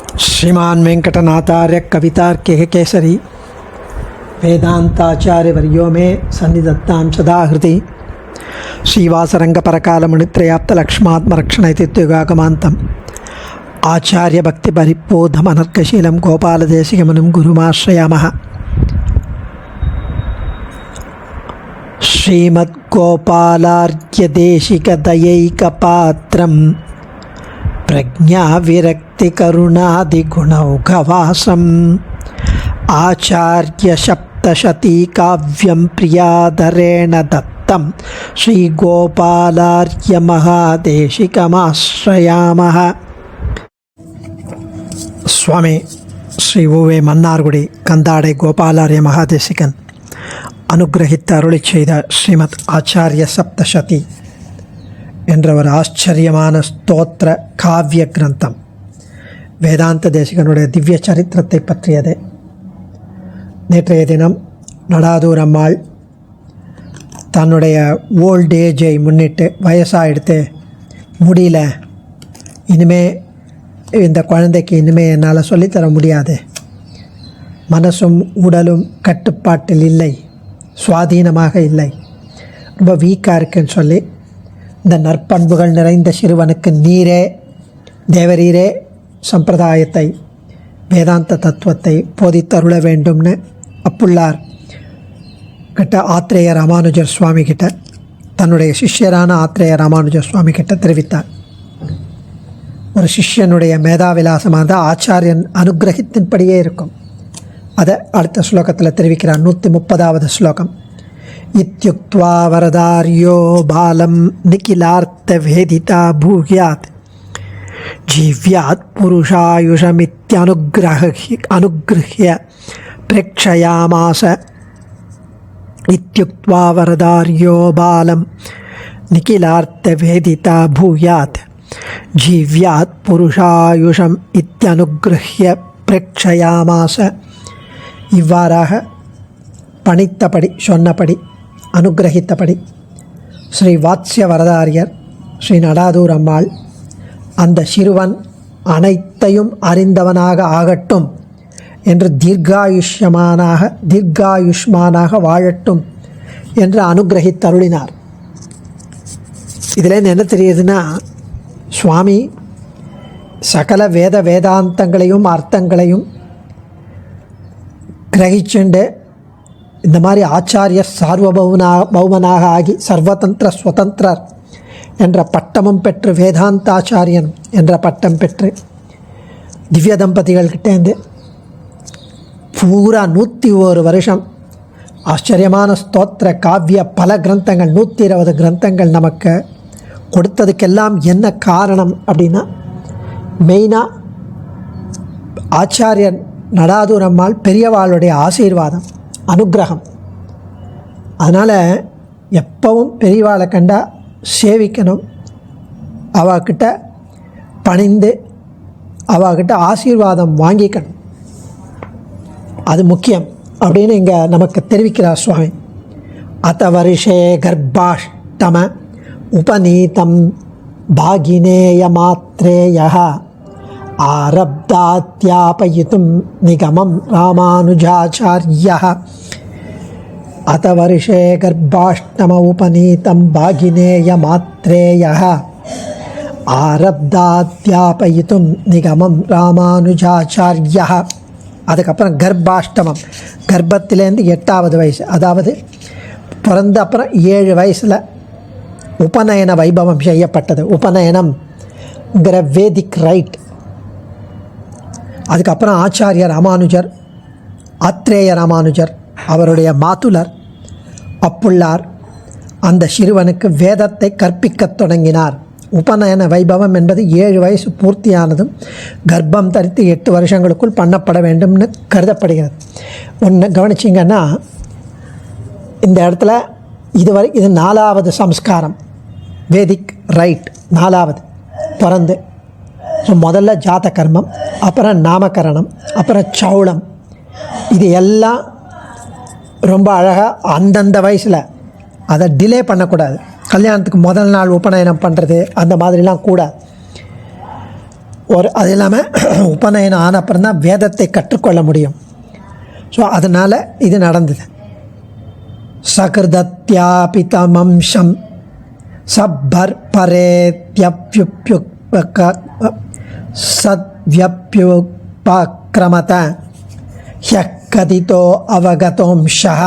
श्रीमान वेंकटनाथार्य कवितार्किक केसरी वेदांताचार्य वर्यो में सन्निधत्तां सदा हृदि श्रीवासरंग परकालमुनित्रयाप्त लक्ष्मात्मरक्षणैतित्युगागमान्तम् आचार्य भक्ति परिपोधमनर्कशीलं गोपालदेशिकमुनिं गुरुमाश्रयामः। श्रीमद्गोपालार्घ्यदेशिकदयैकपात्रं प्रज्ञाविरक्तिकरुणादिगुणौघवासम् आचार्यसप्तशतीकाव्यं प्रियादरेण दत्तं श्रीगोपालार्घ्यमहादेशिकमाश्रयामः। स्वामी श्री उवे मन्नार्गुडी कंदाडै गोपालार्य महादेशिकन अनुग्रहित अरुளி செய்த ஸ்ரீமத் ஆச்சாரிய சப்தசதி என்ற ஒரு ஆச்சரியமான ஸ்தோத்திர காவிய கிரந்தம் வேதாந்த தேசிகனுடைய திவ்ய சரித்திரத்தை பற்றியது. நேற்றைய தினம் நடாதூர் அம்மாள் தன்னுடைய ஓல்ட் ஏஜை முன்னிட்டு வயசாகிடுத்து முடியல, இனிமே இந்த குழந்தைக்கு இனிமேல் என்னால் சொல்லித்தர முடியாது, மனசும் உடலும் கட்டுப்பாட்டில் இல்லை, சுவாதீனமாக இல்லை, ரொம்ப வீக்காக இருக்குன்னு சொல்லி இந்த நற்பண்புகள் நிறைந்த சிறுவனுக்கு நீரே தேவரீரே சம்பிரதாயத்தை வேதாந்த தத்துவத்தை போதித்தருள வேண்டும்னு அப்புள்ளார் கிட்ட ஆத்ரேய ராமானுஜர் சுவாமி கிட்ட தன்னுடைய சிஷ்யரான ஆத்ரேய ராமானுஜர் சுவாமி கிட்ட தெரிவித்தார். ஒரு சிஷ்யனுடைய மேதாவிலாசமாக ஆச்சாரியன் அனுகிரகத்தின்படியே இருக்கும். அதை அடுத்த ஸ்லோகத்தில் தெரிவிக்கிறார். 130வது ஸ்லோகம். இத்யுக்த்வா வரதார்யோ பாலம் நிகிலார்த்த வேதிதா பூயாத் ஜீவ்யாத் புருஷாயுஷமித்யனுக்ருஹ்ய பிரேக்ஷயாமாச. இத்யுக்த்வா வரதார்யோ பாலம் நிகிலார்த்த வேதிதா பூயாத் ஜீவ்யாத் புருஷாயுஷம் இத்யனுக்ருஹ்ய பிரேக்ஷயாமாச. இவ்வாறாக பணித்தபடி சொன்னபடி அனுகிரகித்தபடி ஸ்ரீ வாத்ஸ்ய வரதாரியர் ஸ்ரீ நடாதூர் அம்மாள் அந்த சிறுவன் அனைத்தையும் அறிந்தவனாக ஆகட்டும் என்று தீர்காயுஷ்மானாக வாழட்டும் என்று அனுகிரகித்தருளினார். இதில் என்ன தெரியுதுன்னா, சுவாமி சகல வேதாந்தங்களையும் அர்த்தங்களையும் கிரகிச்சுண்டு இந்த மாதிரி ஆச்சாரிய சார்வபௌமனாக ஆகி சர்வதந்திர ஸ்வதந்திரர் என்ற பட்டமும் பெற்று வேதாந்தாச்சாரியன் என்ற பட்டம் பெற்று திவ்ய தம்பதிகள்கிட்டேருந்து பூரா 101 வருஷம் ஆச்சரியமான ஸ்தோத்திர காவிய பல கிரந்தங்கள் 120 கிரந்தங்கள் நமக்கு கொடுத்ததுக்கெல்லாம் என்ன காரணம் அப்படின்னா, மெயினாக ஆச்சாரியன் நடாதூர் அம்மாள் பெரியவாளுடைய ஆசீர்வாதம் அனுகிரகம். அதனால் எப்பவும் பெரியவாளை கண்டா சேவிக்கணும், அவகிட்ட பணிந்து அவகிட்ட ஆசீர்வாதம் வாங்கிக்கணும், அது முக்கியம் அப்படின்னு இங்கே நமக்கு தெரிவிக்கிறார் சுவாமி. அத வருஷே கர்ப்பாஷ்டம உபநீதம் பாகினேய மாத்ரேயः ஆரப்தாத்யாபயிதும் நிகமம் ராமானுஜாச்சார்யः. அத வருஷே கர்ப்பாஷ்டம உபநீதம் பாகினேய மாத்ரேயः ஆரப்தாத்யாபயிதும் நிகமம் ராமானுஜாச்சார்யः. அதுக்கப்புறம் கர்ப்பாஷ்டமம், கர்ப்பத்திலேருந்து 8வது வயசு, அதாவது பிறந்த அப்புறம் 7 வயசில் உபநயன வைபவம் செய்யப்பட்டது. உபநயனம்ங்கிற வேதிக் ரைட். அதுக்கப்புறம் ஆச்சாரிய ராமானுஜர், ஆத்ரேய ராமானுஜர் அவருடைய மாதுலர் அப்புள்ளார் அந்த சிறுவனுக்கு வேதத்தை கற்பிக்கத் தொடங்கினார். உபநயன வைபவம் என்பது 7 வயசு பூர்த்தியானதும் கர்ப்பம் தரித்து 8 வருஷங்களுக்குள் பண்ணப்பட வேண்டும்னு கருதப்படுகிறது. ஒன்று கவனிச்சிங்கன்னா, இந்த இடத்துல இது 4வது சம்ஸ்காரம், வேதிக் ரைட் 4வது பிறந்து. ஸோ முதல்ல ஜாத கர்மம், அப்புறம் நாமகரணம், அப்புறம் சௌளம். இது எல்லாம் ரொம்ப அழகாக அந்தந்த வயசில், அதை டிலே பண்ணக்கூடாது. கல்யாணத்துக்கு முதல் நாள் உபநயனம் பண்ணுறது அந்த மாதிரிலாம் கூடாது. அது இல்லாமல் உபநயனம் ஆன அப்புறம் தான் வேதத்தை கற்றுக்கொள்ள முடியும். ஸோ அதனால் இது நடந்தது. சகிருதத்யாபிதமம்சம் சத்வியப்யுபக்ரமத ஹ்யக்கதிதோ அவகதோம்ஷः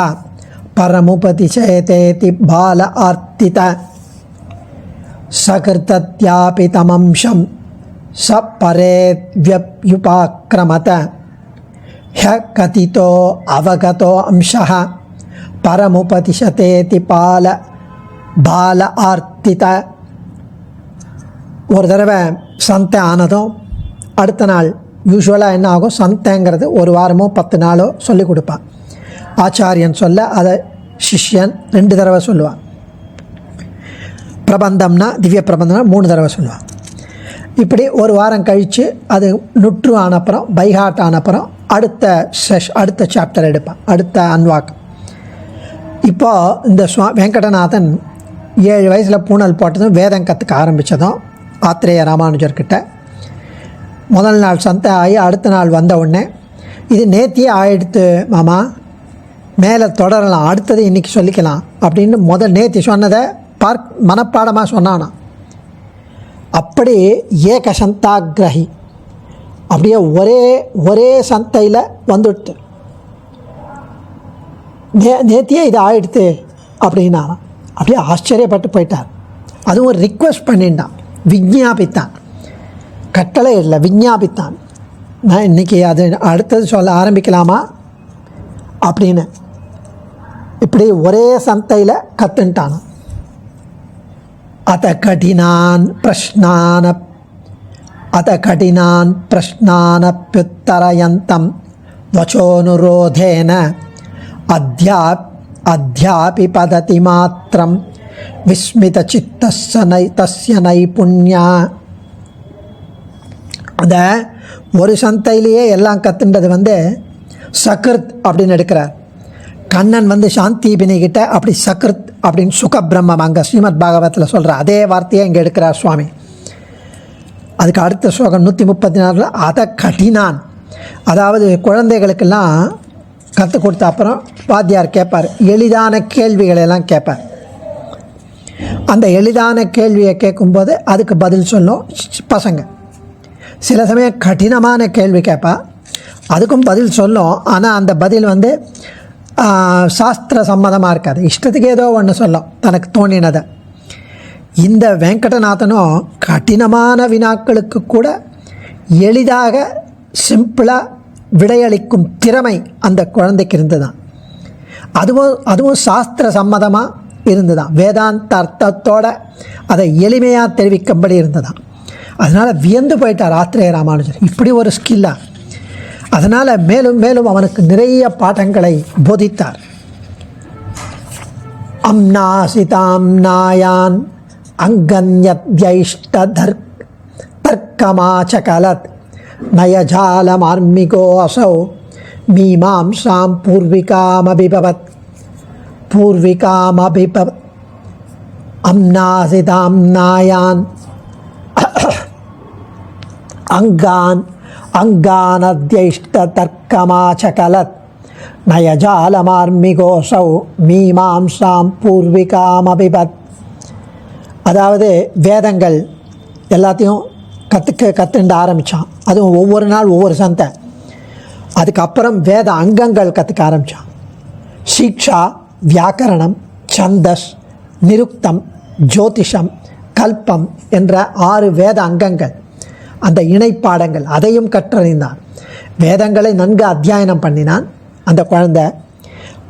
பரமுபதிசயதேதி பால ஆர்த்தித. சகிருதத்யாபிதமம்சம் சபரேத்வ்யுபாக்ரமத ஹ்யகதிதோ அவகதோ அம்சः பரமுபதிசதேதி பால ஆர்த்தித. ஒரு தடவை சந்தை ஆனதும் அடுத்த நாள் யூஸ்வலாக என்ன ஆகும், சந்தைங்கிறது ஒரு வாரமோ 10 நாளோ சொல்லிக் கொடுப்பான். ஆச்சாரியன் சொல்ல அதை சிஷ்யன் 2 தடவை சொல்லுவான். பிரபந்தம்னா திவ்ய பிரபந்தம்னா 3 தடவை சொல்லுவான். இப்படி ஒரு வாரம் கழித்து அது நுற்று ஆனப்புறம் பைஹாட் ஆனப்புறம் அடுத்த சாப்டர் எடுப்பான், அடுத்த அன்வாக்கம். இப்போது இந்த வெங்கடநாதன் 7 வயசில் பூனல் போட்டதும் வேதம் கற்றுக்க ஆரம்பித்ததும் ஆத்ரேய ராமானுஜர்கிட்ட முதல் நாள் சந்தை ஆகி அடுத்த நாள் வந்த உடனே இது நேத்தியே ஆயிடுத்து மாமா, மேலே தொடரலாம், அடுத்தது இன்றைக்கி சொல்லிக்கலாம் அப்படின்னு நேத்தி சொன்னதை மனப்பாடமாக சொன்னானா. அப்படி ஏக சந்தாகிரகி அப்படியே ஒரே சந்தையில் வந்துடுத்து. நேத்தியே இது ஆயிடுத்து அப்படின்னா அப்படியே ஆச்சரியப்பட்டு போயிட்டார். அதுவும் ஒரு ரிக்வெஸ்ட் பண்ணிட்டான், விஞ்ஞாபித்தான், கட்டளை இல்லை விஞ்ஞாபித்தான். நான் இன்றைக்கி அது அடுத்தது சொல்ல ஆரம்பிக்கலாமா அப்படின்னு இப்படி ஒரே சந்தையில் கற்றுன்ட்டான். அத கடினான் பிரஷ்னானப்யுத்தரயந்தம் வச்சோனுரோதேன அத்யாபி பததி மாத்திரம் விஸ்மித சித்தஸ்ய நைபுண்யா. அந்த ஒரு சந்தையிலேயே எல்லாம் கற்றுன்றது சக்ருத் அப்படின்னு எடுக்கிறார். கண்ணன் சாந்தி பினிகிட்ட அப்படி சக்ருத் அப்படின்னு சுகபிரம்மம் அங்கே ஸ்ரீமத் பாகவத்தில் சொல்கிற அதே வார்த்தையை இங்கே எடுக்கிறார் சுவாமி. அதுக்கு அடுத்த ஸ்லோகம் 134 அத கடினான். அதாவது குழந்தைகளுக்கெல்லாம் கற்றுக் கொடுத்த அப்புறம் வாத்தியார் கேட்பார், எளிதான கேள்விகளெல்லாம் கேட்பார். அந்த எளிதான கேள்வியை கேட்கும்போது அதுக்கு பதில் சொல்லும் பசங்க. சில சமயம் கடினமான கேள்வி கேட்பா, அதுக்கும் பதில் சொல்லும். ஆனால் அந்த பதில் சாஸ்திர சம்மதமாக இருக்காது, இஷ்டத்துக்கு ஏதோ ஒன்று சொல்லும் தனக்கு தோணினதை. இந்த வெங்கடநாதனும் கடினமான வினாக்களுக்கு கூட எளிதாக சிம்பிளாக விடையளிக்கும் திறமை அந்த குழந்தைக்கு இருந்துதான். அதுவும் சாஸ்திர சம்மதமாக இருந்துதான், வேதாந்த அர்த்தத்தோடு அதை எளிமையாக தெரிவிக்கும்படி இருந்ததான். அதனால் வியந்து போயிட்டார் ஆத்ரேய ராமானுஜர், இப்படி ஒரு ஸ்கில்லாக. அதனால் மேலும் மேலும் அவனுக்கு நிறைய பாடங்களை போதித்தார். அம்னாசிதாம் நாயான் அங்கன்யத்யைஷ்ட தர்க்கமாச்சகலத் நயஜாலமார்மிகோ அசௌ மீமாம்சாம் பூர்விகாமபிபவத் அம்னாசிதாம் நாயான் அங்கானத்யைஷ்ட தர்க்கமாச்சகலத் நயஜாலமார்மிகோசௌ மீமாம்சாம் பூர்விகாமபிபத். அதாவது வேதங்கள் எல்லாத்தையும் கற்றுண்டு ஆரம்பித்தான். அதுவும் ஒவ்வொரு நாள் ஒவ்வொரு சந்தை. அதுக்கப்புறம் வேத அங்கங்கள் கற்றுக்க ஆரம்பித்தான். சிக்ஷா, வியாக்கரணம், சந்தஸ், நிருக்தம், ஜோதிஷம், கல்பம் என்ற 6 வேத அங்கங்கள், அந்த இணைப்பாடங்கள் அதையும் கற்றறிந்தான். வேதங்களை நன்கு அத்தியாயனம் பண்ணினான் அந்த குழந்தை.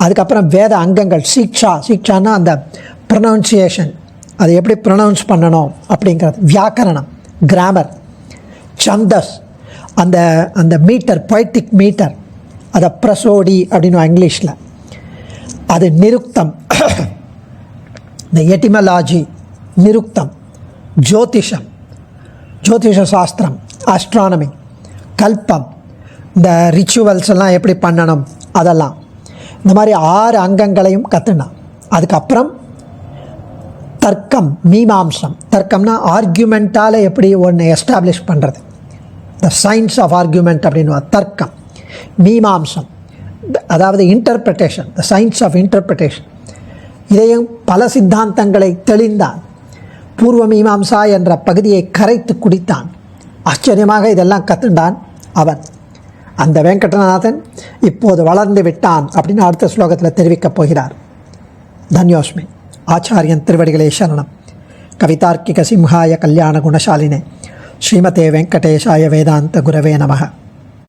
அதுக்கப்புறம் வேத அங்கங்கள் சிக்ஷான்னா அந்த ப்ரொனவுன்சியேஷன், அதை எப்படி ப்ரொனவுன்ஸ் பண்ணணும் அப்படிங்கிறது, வியாக்கரணம், கிராமர், சந்தஸ் அந்த அந்த மீட்டர், பொய்டிக் மீட்டர், அதை பிரசோடி அப்படின்னு இங்கிலீஷில், அது நிருக்தம், இந்த எட்டிமலாஜி நிருக்தம், ஜோதிஷம், ஜோதிஷ சாஸ்திரம், ஆஸ்ட்ரானமி, கல்பம், இந்த ரிச்சுவல்ஸ் எல்லாம் எப்படி பண்ணணும் அதெல்லாம், இந்த மாதிரி 6 அங்கங்களையும் கற்றுனான். அதுக்கப்புறம் தர்க்கம், மீமாம்சம். தர்க்கம்னா ஆர்கியூமெண்ட்டால் எப்படி ஒன்று எஸ்டாப்ளிஷ் பண்ணுறது, த சயின்ஸ் ஆஃப் ஆர்கியூமெண்ட் அப்படின்னு தர்க்கம், மீமாம்சம், அதாவது interpretation, the science of interpretation. இதையும் பல சித்தாந்தங்களை தெளிந்தான். பூர்வ மீமாம்சா என்ற பகுதியை கரைத்து குடித்தான். ஆச்சரியமாக இதெல்லாம் கற்றுண்டான் அவன். அந்த வெங்கடநாதன் இப்போது வளர்ந்து விட்டான் அப்படின்னு அடுத்த ஸ்லோகத்தில் தெரிவிக்கப் போகிறார். தன்யோஸ்மி. ஆச்சாரியன் திருவடிகளே சரணம். கவிதார்க்கிக சிம்ஹாய கல்யாண குணசாலினே ஸ்ரீமதே வெங்கடேஷாய வேதாந்த குரவே நமக.